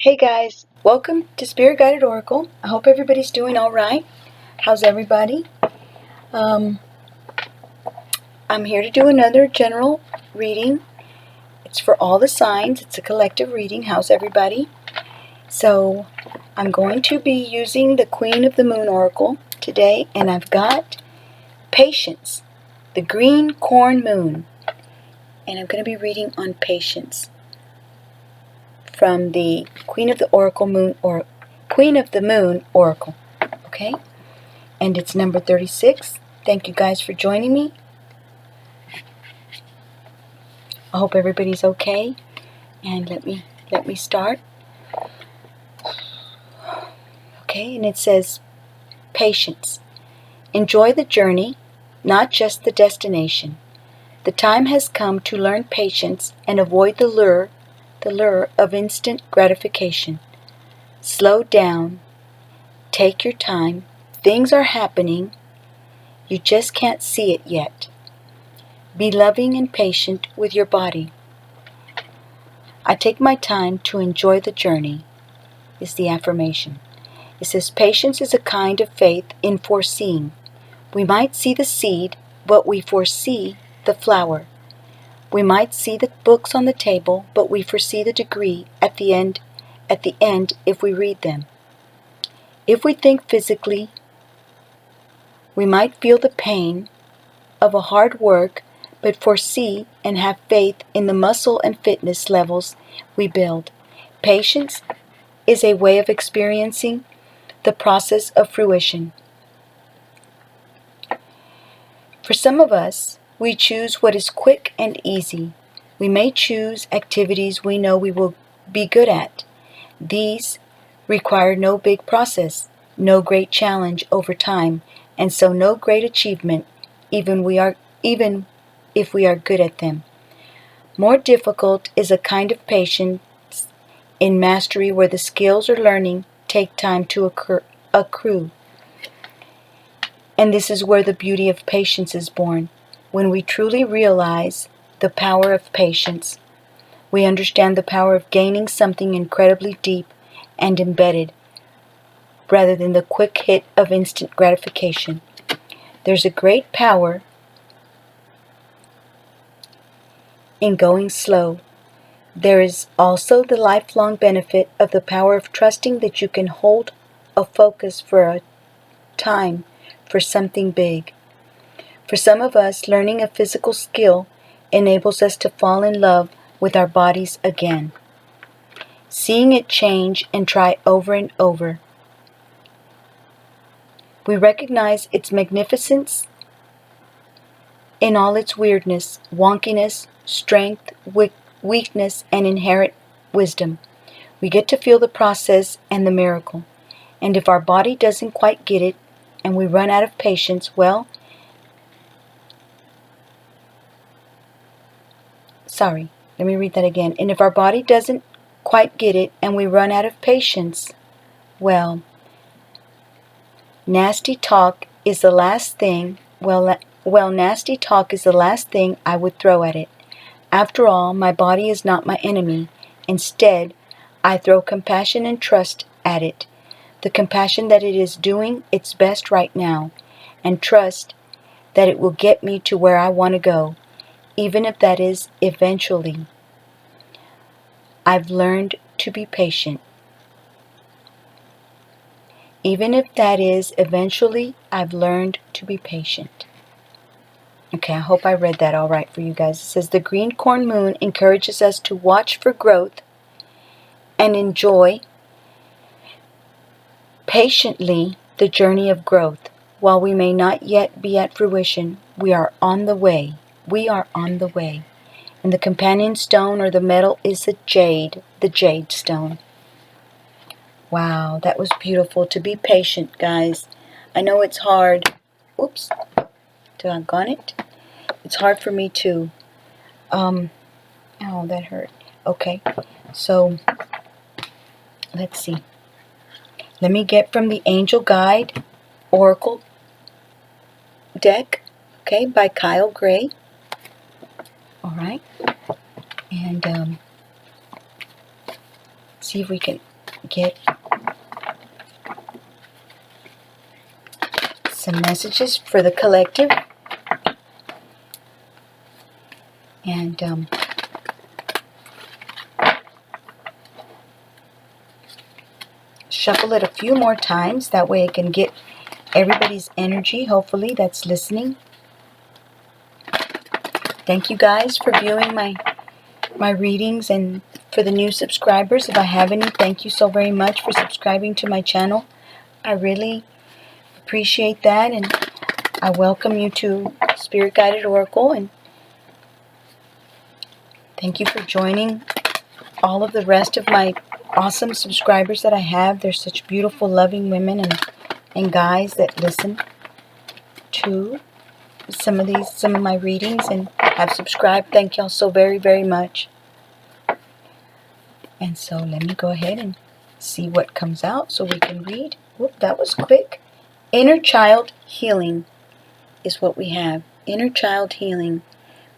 Hey guys, welcome to Spirit Guided Oracle. I hope everybody's doing all right. How's everybody? I'm here to do another general reading. It's for all the signs. It's a collective reading. How's everybody? So I'm going to be using the Queen of the Moon Oracle today, and I've got Patience, the Green Corn Moon. And I'm going to be reading on patience from the Queen of the Moon Oracle. Okay? And it's number 36. Thank you guys for joining me. I hope everybody's okay. And let me start. Okay, and it says, patience. Enjoy the journey, not just the destination. The time has come to learn patience and avoid the lure of instant gratification. Slow down. Take your time. Things are happening. You just can't see it yet. Be loving and patient with your body. I take my time to enjoy the journey, is the affirmation. It says, patience is a kind of faith in foreseeing. We might see the seed, but we foresee the flower. We might see the books on the table, but we foresee the degree at the end if we read them. If we think physically, we might feel the pain of a hard work, but foresee and have faith in the muscle and fitness levels we build. Patience is a way of experiencing the process of fruition. For some of us, we choose what is quick and easy. We may choose activities we know we will be good at. These require no big process, no great challenge over time, and so no great achievement, even if we are good at them. More difficult is a kind of patience in mastery where the skills or learning take time to accrue. And this is where the beauty of patience is born. When we truly realize the power of patience, we understand the power of gaining something incredibly deep and embedded, rather than the quick hit of instant gratification. There's a great power in going slow. There is also the lifelong benefit of the power of trusting that you can hold a focus for a time for something big. For some of us, learning a physical skill enables us to fall in love with our bodies again, seeing it change and try over and over. We recognize its magnificence in all its weirdness, wonkiness, strength, weakness, and inherent wisdom. We get to feel the process and the miracle. And if our body doesn't quite get it and we run out of patience, let me read that again. And if our body doesn't quite get it and we run out of patience, nasty talk is the last thing I would throw at it. After all, my body is not my enemy. Instead, I throw compassion and trust at it. The compassion that it is doing its best right now, and trust that it will get me to where I want to go, even if that is eventually. I've learned to be patient. Even if that is eventually, I've learned to be patient. Okay, I hope I read that all right for you guys. It says, the green corn moon encourages us to watch for growth and enjoy patiently the journey of growth. While we may not yet be at fruition, we are on the way. We are on the way. And the companion stone or the metal is the jade stone. Wow, that was beautiful. To be patient, guys. I know it's hard. Oops. Doggone it. It's hard for me too. Oh, that hurt. Okay. So, let's see. Let me get from the Angel Guide Oracle deck, okay, by Kyle Gray. All right. And see if we can get some messages for the collective. And shuffle it a few more times. That way I can get everybody's energy, hopefully, that's listening. Thank you guys for viewing my readings, and for the new subscribers, if I have any, thank you so very much for subscribing to my channel. I really appreciate that, and I welcome you to Spirit Guided Oracle, and thank you for joining all of the rest of my awesome subscribers that I have. They're such beautiful, loving women and guys that listen to some of my readings and have subscribed. Thank y'all so very, very much. And so let me go ahead and see what comes out so we can read. Whoop, that was quick. Inner child healing is what we have. Inner child healing.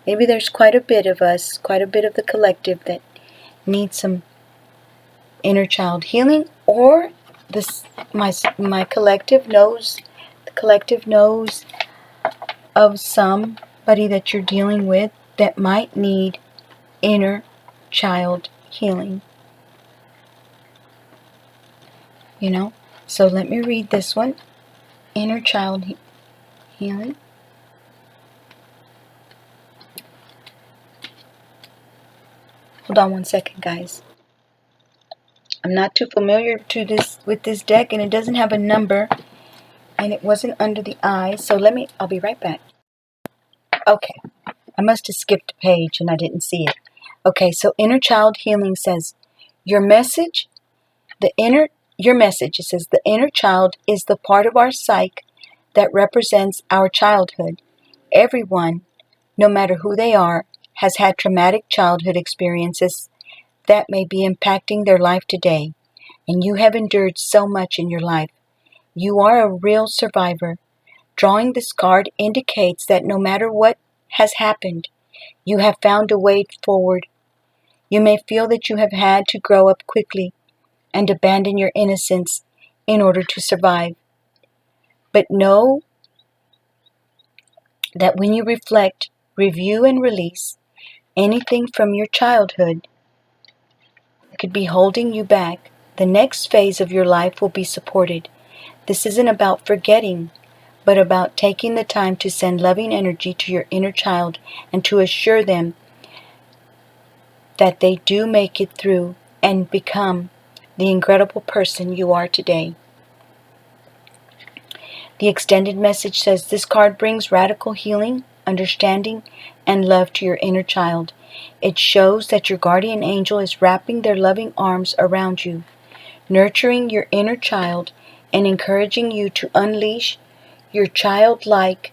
Maybe there's quite a bit of us, quite a bit of the collective that needs some inner child healing, or this my collective knows, the collective knows of somebody that you're dealing with that might need inner child healing. You know, so let me read this one. Inner child healing. Hold on one second, guys. I'm not too familiar with this deck, and it doesn't have a number, and it wasn't under the eyes. So I'll be right back. Okay, I must have skipped a page and I didn't see it. Okay, so inner child healing says, your message, it says, the inner child is the part of our psyche that represents our childhood. Everyone, no matter who they are, has had traumatic childhood experiences that may be impacting their life today. And you have endured so much in your life. You are a real survivor. Drawing this card indicates that no matter what has happened, you have found a way forward. You may feel that you have had to grow up quickly and abandon your innocence in order to survive. But know that when you reflect, review, and release anything from your childhood that could be holding you back, the next phase of your life will be supported. This isn't about forgetting, but about taking the time to send loving energy to your inner child and to assure them that they do make it through and become the incredible person you are today. The extended message says, this card brings radical healing, understanding, and love to your inner child. It shows that your guardian angel is wrapping their loving arms around you, nurturing your inner child and encouraging you to unleash your childlike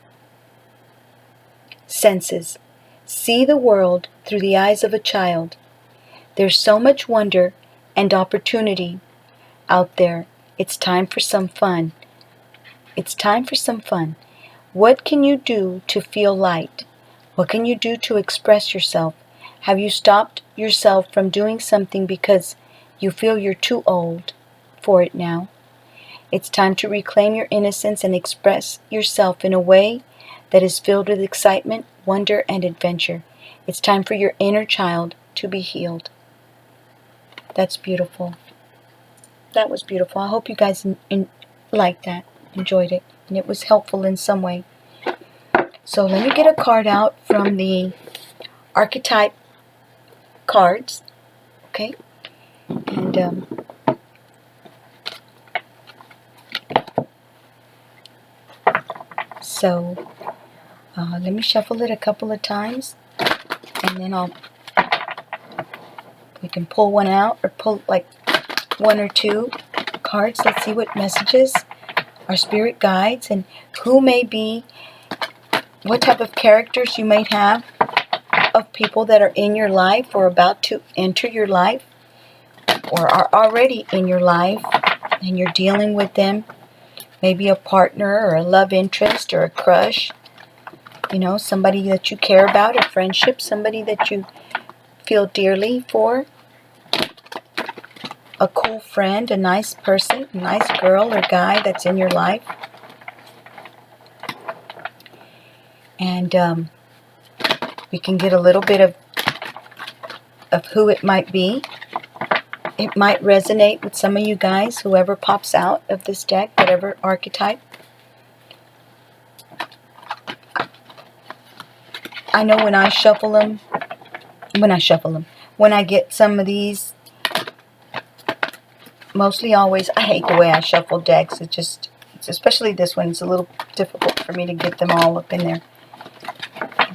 senses. See the world through the eyes of a child. There's so much wonder and opportunity out there. It's time for some fun. It's time for some fun. What can you do to feel light? What can you do to express yourself? Have you stopped yourself from doing something because you feel you're too old for it now? It's time to reclaim your innocence and express yourself in a way that is filled with excitement, wonder, and adventure. It's time for your inner child to be healed. That's beautiful. That was beautiful. I hope you guys liked that, enjoyed it, and it was helpful in some way. So let me get a card out from the archetype cards, okay? And so let me shuffle it a couple of times, and then we can pull one out, or pull like one or two cards. Let's see what messages our spirit guides, and who may be, what type of characters you might have of people that are in your life or about to enter your life or are already in your life and you're dealing with them. Maybe a partner or a love interest or a crush. You know, somebody that you care about, a friendship, somebody that you feel dearly for. a cool friend, a nice person, a nice girl or guy that's in your life. And we can get a little bit of who it might be. It might resonate with some of you guys, whoever pops out of this deck, whatever archetype. I know when I shuffle them, when I get some of these, mostly always, I hate the way I shuffle decks. It's especially this one, it's a little difficult for me to get them all up in there.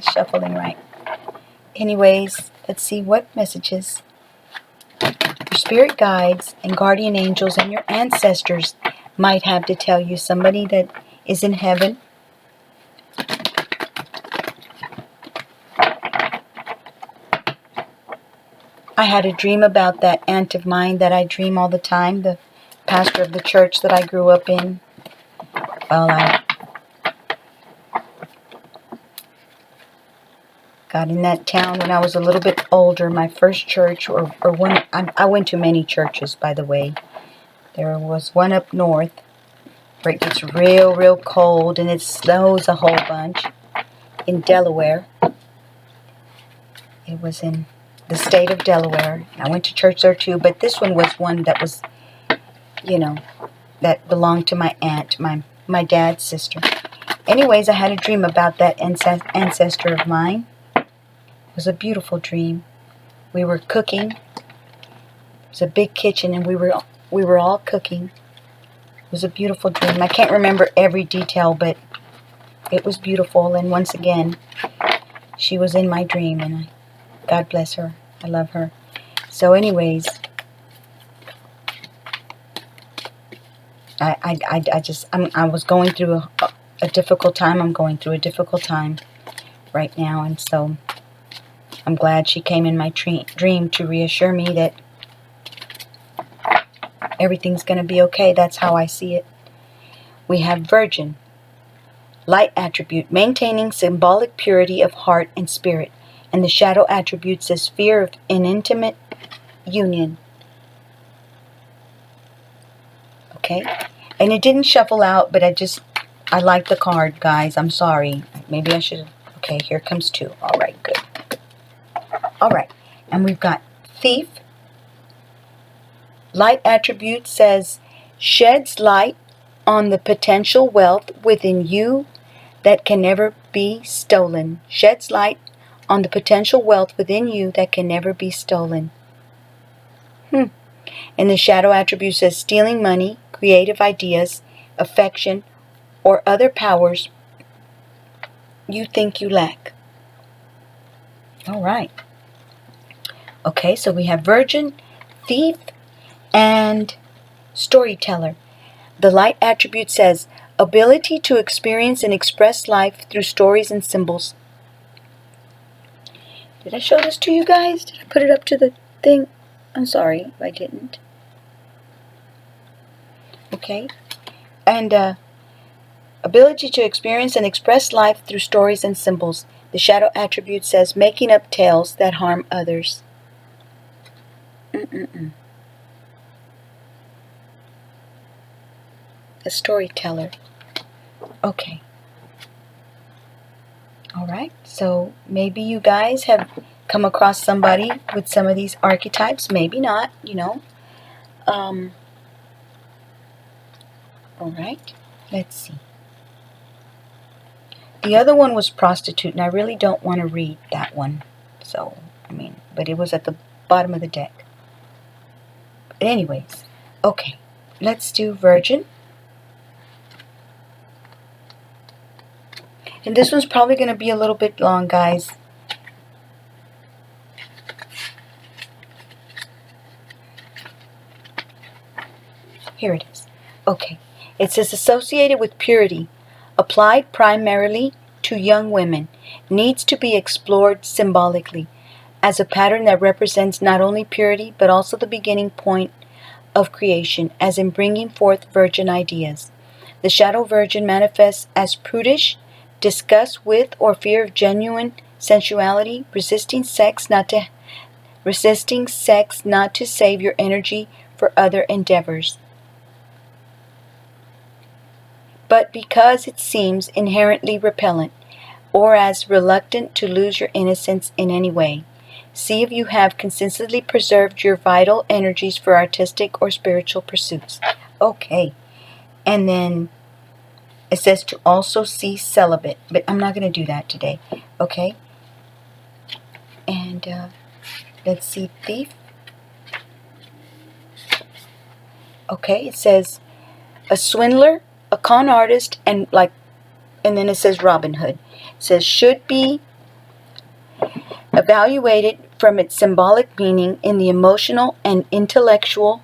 Shuffling right. Anyways, let's see what messages your spirit guides and guardian angels and your ancestors might have to tell you. Somebody that is in heaven. I had a dream about that aunt of mine that I dream all the time, the pastor of the church that I grew up in. Well, I got in that town when I was a little bit older. My first church, or one, I went to many churches, by the way. There was one up north where it gets real cold and it snows a whole bunch in Delaware. It was in the state of Delaware. I went to church there too, but this one was one that was, you know, that belonged to my aunt, my dad's sister. Anyways, I had a dream about that ancestor of mine. It was a beautiful dream. We were cooking. It was a big kitchen, and we were all cooking. It was a beautiful dream. I can't remember every detail, but it was beautiful. And once again, she was in my dream, and God bless her. I love her. So anyways, I was going through a difficult time. I'm going through a difficult time right now, and so I'm glad she came in my dream to reassure me that everything's going to be okay. That's how I see it. We have Virgin, light attribute, maintaining symbolic purity of heart and spirit. And the shadow attribute says fear of an intimate union. Okay? And it didn't shuffle out, but I like the card, guys. I'm sorry. Maybe I should. Okay, here comes 2. All right, good. All right. And we've got Thief. Light attribute says sheds light on the potential wealth within you that can never be stolen. Sheds light on the potential wealth within you that can never be stolen. And the shadow attribute says stealing money, creative ideas, affection, or other powers you think you lack. All right. Okay, so we have Virgin, Thief, and Storyteller. The light attribute says ability to experience and express life through stories and symbols. Did I show this to you guys? Did I put it up to the thing? I'm sorry if I didn't. Okay. And ability to experience and express life through stories and symbols. The shadow attribute says making up tales that harm others. A storyteller. Okay. All right. So maybe you guys have come across somebody with some of these archetypes. Maybe not, you know. All right. Let's see. The other one was prostitute, and I really don't want to read that one. So, but it was at the bottom of the deck. But anyways, okay. Let's do Virgin. And this one's probably going to be a little bit long, guys. Here it is. Okay. It says associated with purity, applied primarily to young women, needs to be explored symbolically as a pattern that represents not only purity but also the beginning point of creation, as in bringing forth virgin ideas. The shadow virgin manifests as prudish, disgust with or fear of genuine sensuality, resisting sex not to save your energy for other endeavors. But because it seems inherently repellent, or as reluctant to lose your innocence in any way, see if you have consistently preserved your vital energies for artistic or spiritual pursuits. Okay. And then it says to also see celibate, but I'm not going to do that today. Okay. And let's see, thief. Okay, it says a swindler, a con artist, and then it says Robin Hood. It says should be evaluated from its symbolic meaning in the emotional and intellectual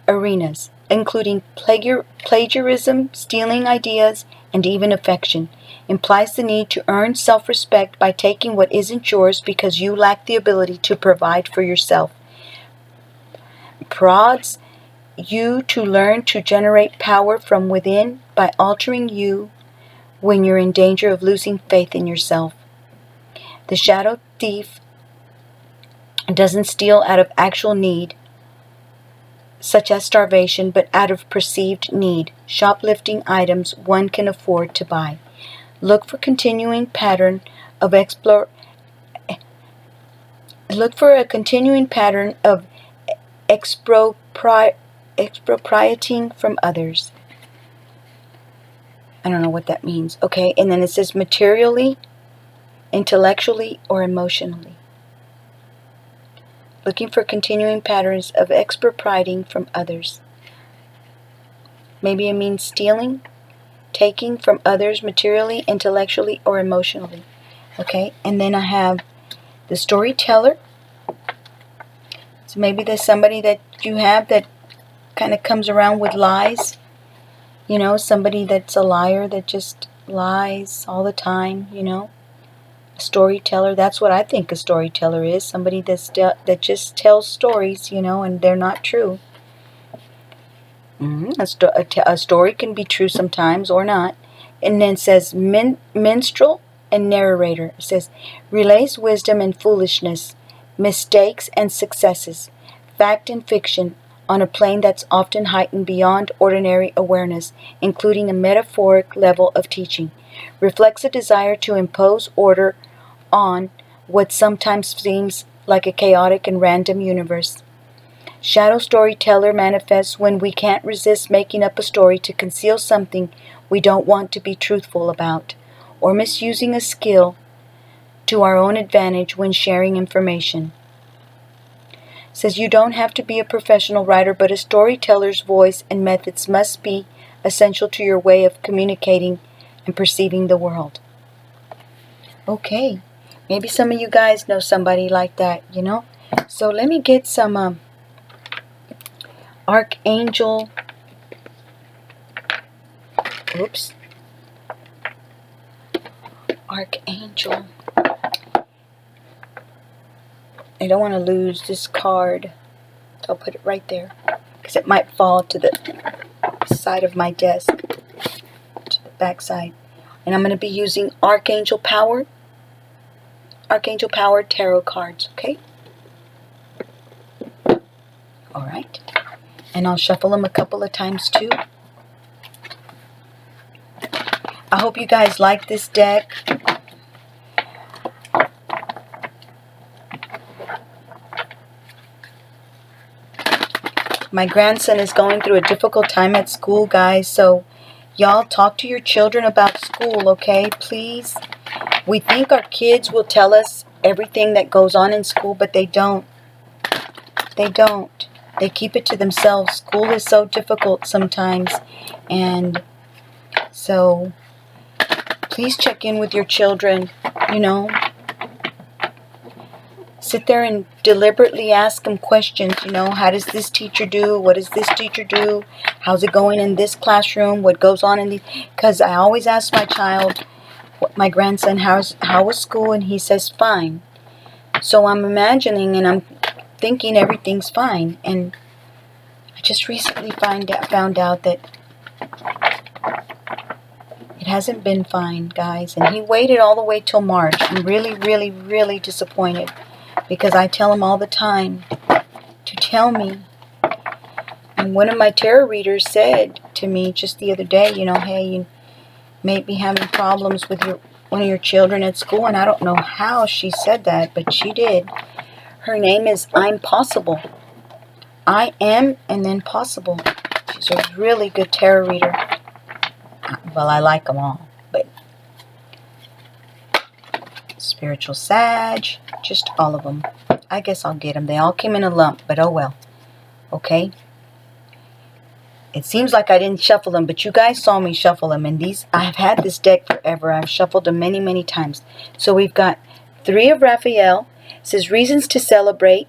arenas, including plagiarism, stealing ideas, and even affection. Implies the need to earn self-respect by taking what isn't yours because you lack the ability to provide for yourself. Prods you to learn to generate power from within by altering you when you're in danger of losing faith in yourself. The shadow thief doesn't steal out of actual need, such as starvation, but out of perceived need, shoplifting items one can afford to buy. Look for a continuing pattern of expropriating from others. I don't know what that means. Okay, and then it says materially, intellectually, or emotionally. Looking for continuing patterns of expropriating from others. Maybe it means stealing, taking from others materially, intellectually, or emotionally. Okay, and then I have the storyteller. So maybe there's somebody that you have that kind of comes around with lies. You know, somebody that's a liar that just lies all the time, you know. A storyteller, that's what I think a storyteller is. Somebody that just tells stories, you know, and they're not true. A story can be true sometimes or not. And then it says minstrel and narrator. It says relays wisdom and foolishness, mistakes and successes, fact and fiction, on a plane that's often heightened beyond ordinary awareness, including a metaphoric level of teaching. Reflects a desire to impose order on what sometimes seems like a chaotic and random universe. Shadow storyteller manifests when we can't resist making up a story to conceal something we don't want to be truthful about, or misusing a skill to our own advantage when sharing information. Says you don't have to be a professional writer, but a storyteller's voice and methods must be essential to your way of communicating and perceiving the world. Okay, maybe some of you guys know somebody like that, you know? So let me get some Archangel. Archangel. I don't want to lose this card. So I'll put it right there, because it might fall to the side of my desk, to the back side. And I'm going to be using Archangel Power Tarot cards, okay? Alright. And I'll shuffle them a couple of times too. I hope you guys like this deck. My grandson is going through a difficult time at school, guys, so y'all talk to your children about school, okay? Please. We think our kids will tell us everything that goes on in school, but they don't. They don't. They keep it to themselves. School is so difficult sometimes, and so please check in with your children, you know. Sit there and deliberately ask them questions, you know. How does this teacher do? What does this teacher do? How's it going in this classroom? What goes on in the... Because I always ask my child, my grandson, how was school? And he says, fine. So I'm imagining and I'm thinking everything's fine. And I just recently found out that it hasn't been fine, guys. And he waited all the way till March. I'm really, really, really disappointed. Because I tell him all the time, to tell me. And one of my tarot readers said to me just the other day, hey, you may be having problems with one of your children at school. And I don't know how she said that, but she did. Her name is I'm Possible. I am and then possible. She's a really good tarot reader. Well, I like them all, but spiritual Sag, just all of them. I guess I'll get them. They all came in a lump, but oh well. Okay. It seems like I didn't shuffle them, but you guys saw me shuffle them. And I've had this deck forever. I've shuffled them many, many times. So we've got 3 of Raphael. It says reasons to celebrate,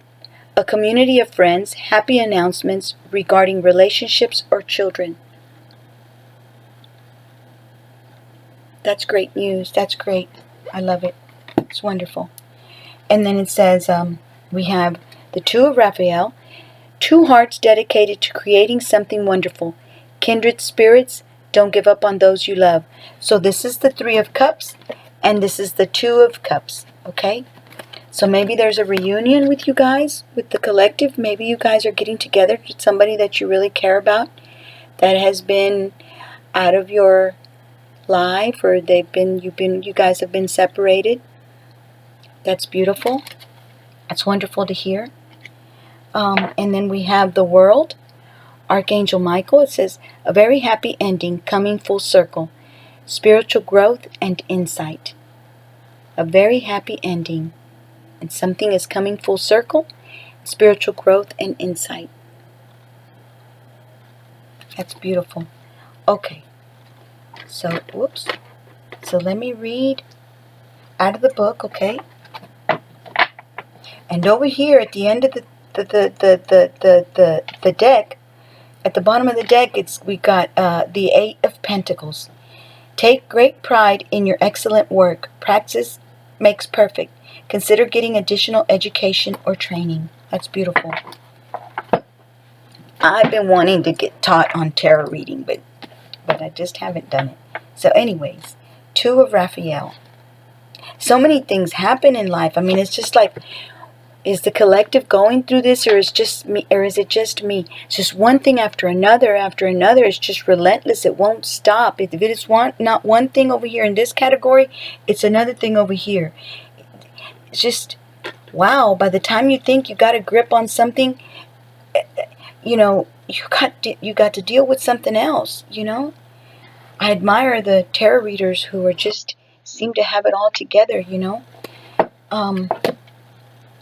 a community of friends, happy announcements regarding relationships or children. That's great news. That's great. I love it. It's wonderful. And then it says we have the 2 of Raphael. 2 hearts dedicated to creating something wonderful. Kindred spirits, don't give up on those you love. So this is the 3 of Cups, and this is the 2 of Cups, okay? So maybe there's a reunion with you guys, with the collective. Maybe you guys are getting together with somebody that you really care about, that has been out of your life, or you guys have been separated. That's beautiful. That's wonderful to hear. And then we have the World, Archangel Michael. It says, a very happy ending coming full circle. Spiritual growth and insight. A very happy ending. And something is coming full circle. Spiritual growth and insight. That's beautiful. Okay. So, whoops. So let me read out of the book, okay? And over here at the end of the deck, at the bottom of the deck, we got the 8 of Pentacles. Take great pride in your excellent work. Practice makes perfect. Consider getting additional education or training. That's beautiful. I've been wanting to get taught on tarot reading, but I just haven't done it. So anyways, 2 of Raphael. So many things happen in life. I mean, it's just like, is the collective going through this, or is it just me? It's just one thing after another after another. It's just relentless. It won't stop. If it is not one thing over here in this category, it's another thing over here. It's just, wow. By the time you think you got a grip on something, you got to deal with something else. I admire the tarot readers who are just seem to have it all together.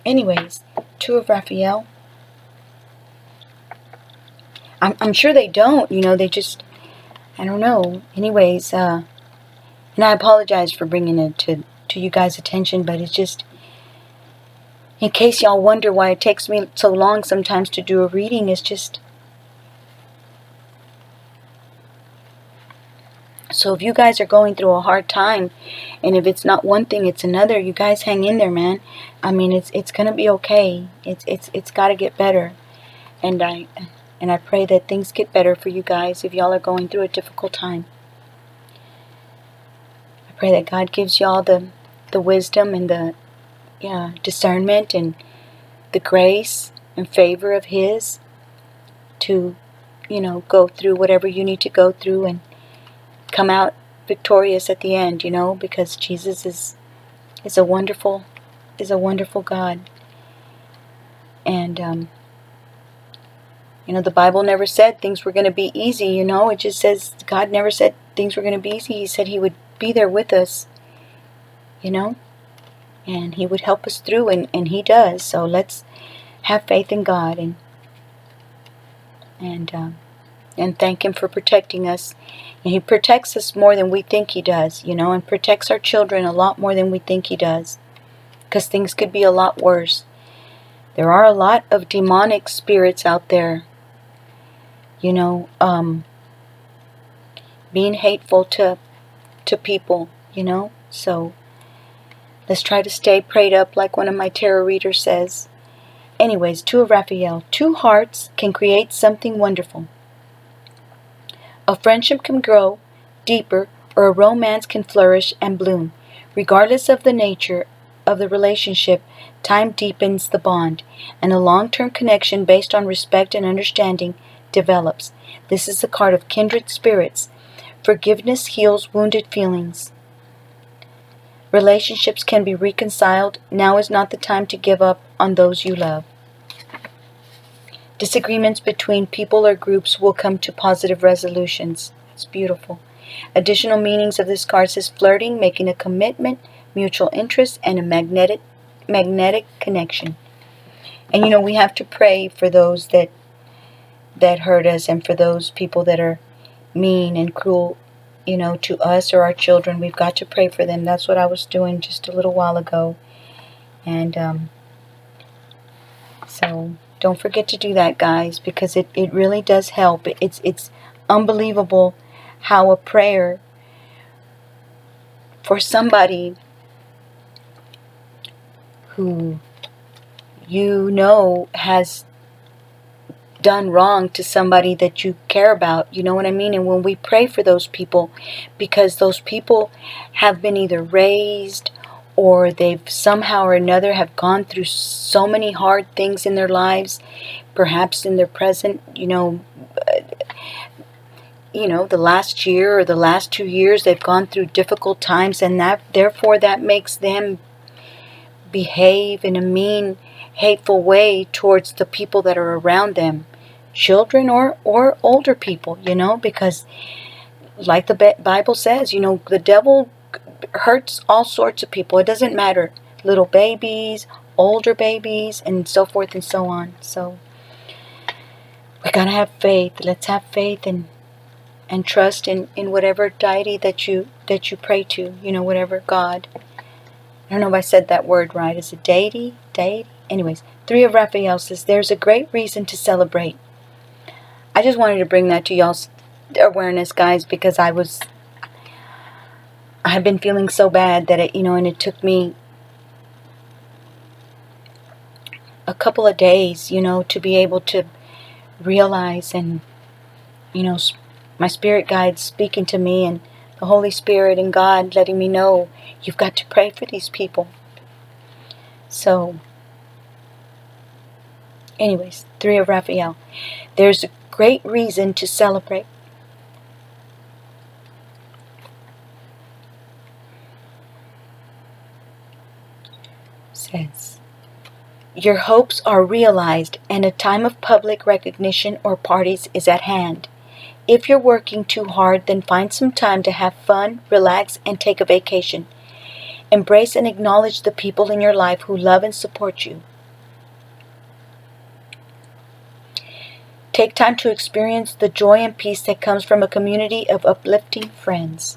Anyways, 2 of Raphael. I'm sure they don't, they just, I don't know. Anyways, and I apologize for bringing it to you guys' attention, but it's just, in case y'all wonder why it takes me so long sometimes to do a reading, it's just, so if you guys are going through a hard time, and if it's not one thing, it's another, you guys hang in there, man. I mean, it's gonna be okay. It's got to get better, and I pray that things get better for you guys if y'all are going through a difficult time. I pray that God gives y'all the wisdom and the discernment and the grace and favor of His to, go through whatever you need to go through and come out victorious at the end, because Jesus is a wonderful God. And the Bible never said things were going to be easy. It just says God never said things were going to be easy. He said He would be there with us, and He would help us through, and He does. So let's have faith in God and thank Him for protecting us. And He protects us more than we think He does, and protects our children a lot more than we think He does, because things could be a lot worse. There are a lot of demonic spirits out there, being hateful to people, so let's try to stay prayed up, like one of my tarot readers says. Anyways, 2 of Raphael. 2 hearts can create something wonderful. A friendship can grow deeper, or a romance can flourish and bloom. Regardless of the nature of the relationship, time deepens the bond, and a long-term connection based on respect and understanding develops. This is the card of kindred spirits. Forgiveness heals wounded feelings. Relationships can be reconciled. Now is not the time to give up on those you love. Disagreements between people or groups will come to positive resolutions. It's beautiful. Additional meanings of this card says flirting, making a commitment, mutual interest, and a magnetic connection. And we have to pray for those that hurt us, and for those people that are mean and cruel, to us or our children. We've got to pray for them. That's what I was doing just a little while ago. And so don't forget to do that, guys, because it really does help. It's unbelievable how a prayer for somebody who has done wrong to somebody that you care about, you know what I mean? And when we pray for those people, because those people have been either raised or they've somehow or another have gone through so many hard things in their lives, perhaps in their present, the last year or the last 2 years, they've gone through difficult times, and that makes them behave in a mean, hateful way towards the people that are around them, children or older people, because like the Bible says, the devil hurts all sorts of people. It doesn't matter, little babies, older babies, and so forth and so on. So we gotta have faith. Let's have faith and trust in whatever deity that you pray to, whatever God. I don't know if I said that word right. Is it deity? Anyways, 3 of Raphael says, there's a great reason to celebrate. I just wanted to bring that to y'all's awareness, guys, because I've been feeling so bad that and it took me a couple of days, to be able to realize, and my spirit guides speaking to me, and the Holy Spirit and God letting me know, you've got to pray for these people. So anyways, 3 of Raphael. There's a great reason to celebrate. Says, your hopes are realized and a time of public recognition or parties is at hand. If you're working too hard, then find some time to have fun, relax, and take a vacation. Embrace and acknowledge the people in your life who love and support you. Take time to experience the joy and peace that comes from a community of uplifting friends.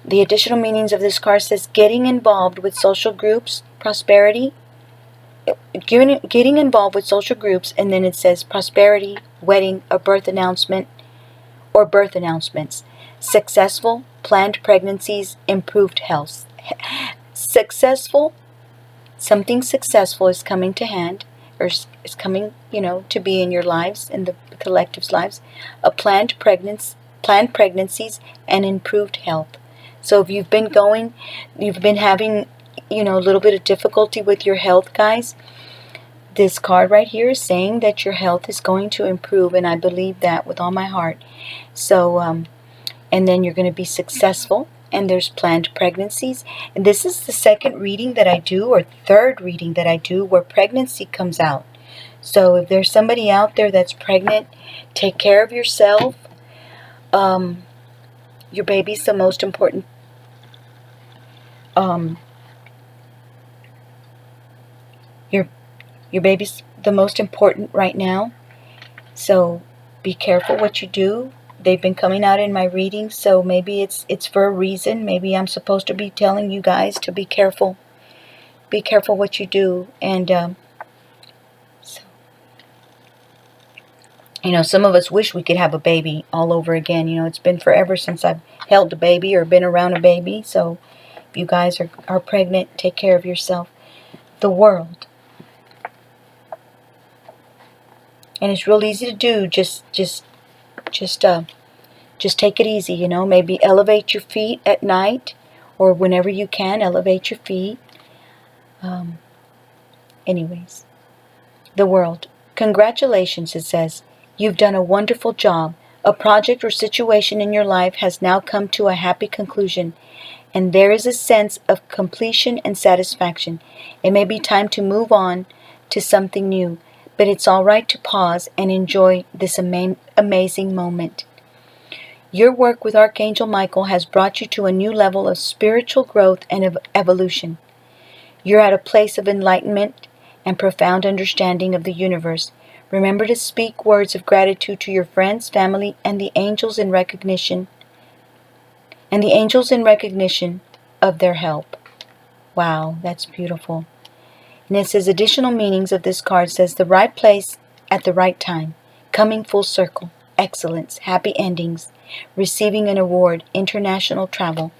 The additional meanings of this card says getting involved with social groups, prosperity, getting involved with social groups, and then it says prosperity, wedding, a birth announcement, or birth announcements, successful, planned pregnancies, improved health. Successful, something successful is coming to hand, or is coming, to be in your lives, in the collective's lives. A planned pregnancies, and improved health. So if you've been having, a little bit of difficulty with your health, guys, this card right here is saying that your health is going to improve, and I believe that with all my heart. So, and then you're going to be successful, and there's planned pregnancies. And this is the second reading that I do, or third reading that I do, where pregnancy comes out. So if there's somebody out there that's pregnant, take care of yourself. Your baby's the most important. Your baby's the most important right now. So be careful what you do. They've been coming out in my readings, so maybe it's for a reason. Maybe I'm supposed to be telling you guys to be careful. Be careful what you do. And so, some of us wish we could have a baby all over again. It's been forever since I've held a baby or been around a baby. So if you guys are pregnant, take care of yourself. The world. And it's real easy to do. Just take it easy, maybe elevate your feet at night, or whenever you can, elevate your feet. Anyways, the world. Congratulations, it says. You've done a wonderful job. A project or situation in your life has now come to a happy conclusion, and there is a sense of completion and satisfaction. It may be time to move on to something new, but it's all right to pause and enjoy this amazing moment. Your work with Archangel Michael has brought you to a new level of spiritual growth and of evolution. You're at a place of enlightenment and profound understanding of the universe. Remember to speak words of gratitude to your friends, family, and the angels in recognition of their help. Wow, that's beautiful. And it says additional meanings of this card says the right place at the right time, coming full circle, excellence, happy endings, receiving an award, international travel.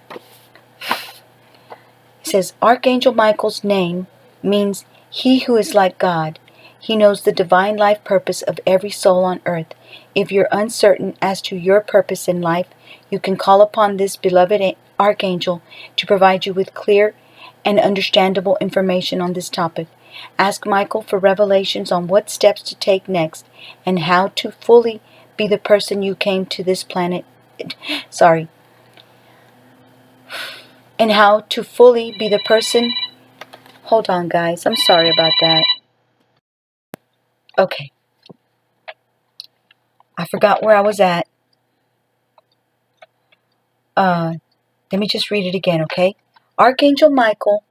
It says Archangel Michael's name means he who is like God. He knows the divine life purpose of every soul on earth. If you're uncertain as to your purpose in life, you can call upon this beloved Archangel to provide you with clear and understandable information on this topic. Ask Michael for revelations on what steps to take next and how to fully be the person you came to this planet. And how to fully be the person. Hold on, guys. I'm sorry about that. Okay. I forgot where I was at. Let me just read it again, okay? Archangel Michael's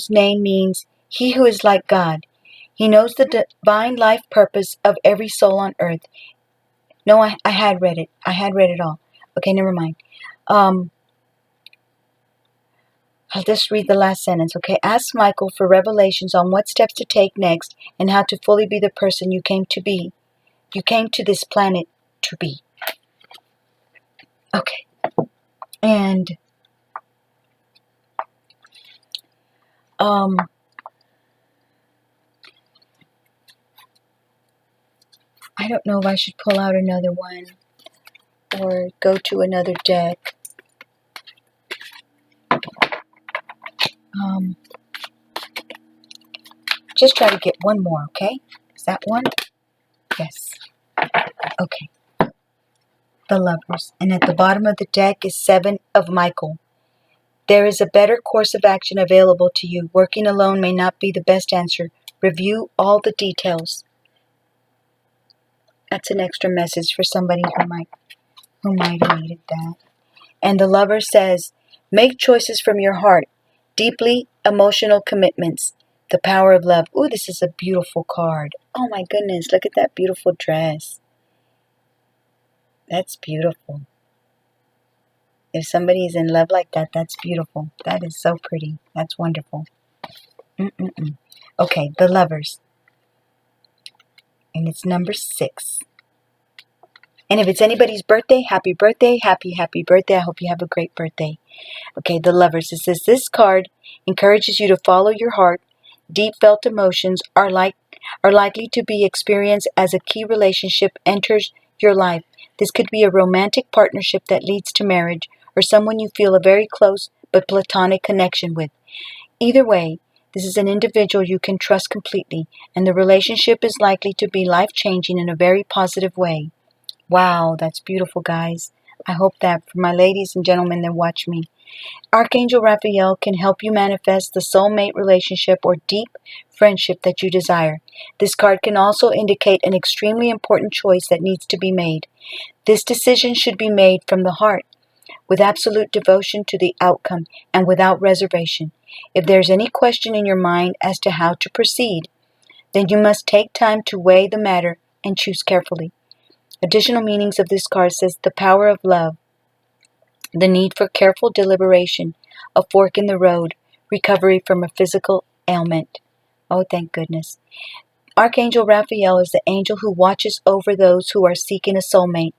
name means he who is like God. He knows the divine life purpose of every soul on earth. No, I had read it. I had read it all. Okay, never mind. I'll just read the last sentence, okay? Ask Michael for revelations on what steps to take next and how to fully be the person you came to be. You came to this planet to be. Okay. And I don't know if I should pull out another one or go to another deck. Just try to get one more, okay? Is that one? Yes. Okay. The Lovers. And at the bottom of the deck is 7 of Michael. There is a better course of action available to you. Working alone may not be the best answer. Review all the details. That's an extra message for somebody who might have needed that. And the Lover says, make choices from your heart. Deeply emotional commitments. The power of love. Ooh, this is a beautiful card. Oh my goodness, look at that beautiful dress. That's beautiful. If somebody is in love like that, that's beautiful. That is so pretty. That's wonderful. Okay, the Lovers. And it's number 6. And if it's anybody's birthday, happy birthday, happy birthday. I hope you have a great birthday. Okay, the Lovers. It says this card encourages you to follow your heart. Deep felt emotions are likely to be experienced as a key relationship enters your life. This could be a romantic partnership that leads to marriage, or someone you feel a very close but platonic connection with. Either way, this is an individual you can trust completely, and the relationship is likely to be life-changing in a very positive way. Wow, that's beautiful, guys. I hope that for my ladies and gentlemen that watch me, Archangel Raphael can help you manifest the soulmate relationship or deep friendship that you desire. This card can also indicate an extremely important choice that needs to be made. This decision should be made from the heart, with absolute devotion to the outcome and without reservation. If there's any question in your mind as to how to proceed, then you must take time to weigh the matter and choose carefully. Additional meanings of this card says the power of love, the need for careful deliberation, a fork in the road, recovery from a physical ailment. Oh, thank goodness. Archangel Raphael is the angel who watches over those who are seeking a soulmate.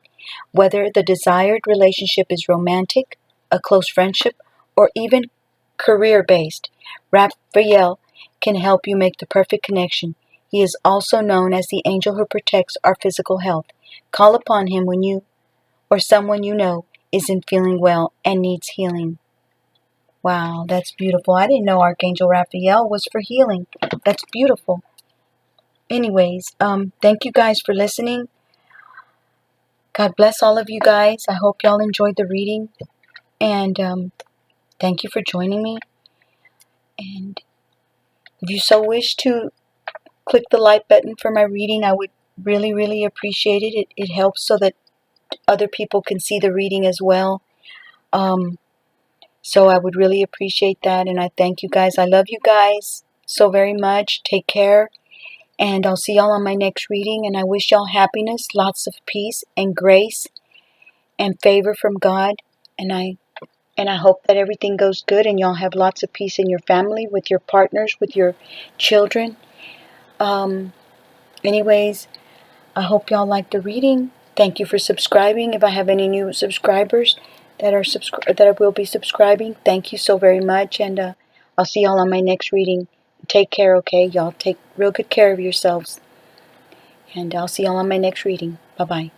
Whether the desired relationship is romantic, a close friendship, or even career-based, Raphael can help you make the perfect connection. He is also known as the angel who protects our physical health. Call upon him when you or someone you know isn't feeling well and needs healing. Wow, that's beautiful. I didn't know Archangel Raphael was for healing. That's beautiful. Anyways, thank you guys for listening. God bless all of you guys. I hope y'all enjoyed the reading. And thank you for joining me. And if you so wish to click the like button for my reading, I would really, really appreciate it. It helps so that other people can see the reading as well. So I would really appreciate that. And I thank you guys. I love you guys so very much. Take care. And I'll see y'all on my next reading. And I wish y'all happiness, lots of peace and grace and favor from God. And I hope that everything goes good and y'all have lots of peace in your family, with your partners, with your children. Anyways, I hope y'all like the reading. Thank you for subscribing. If I have any new subscribers that will be subscribing, thank you so very much. And I'll see y'all on my next reading. Take care, okay? Y'all take real good care of yourselves. And I'll see y'all on my next reading. Bye-bye.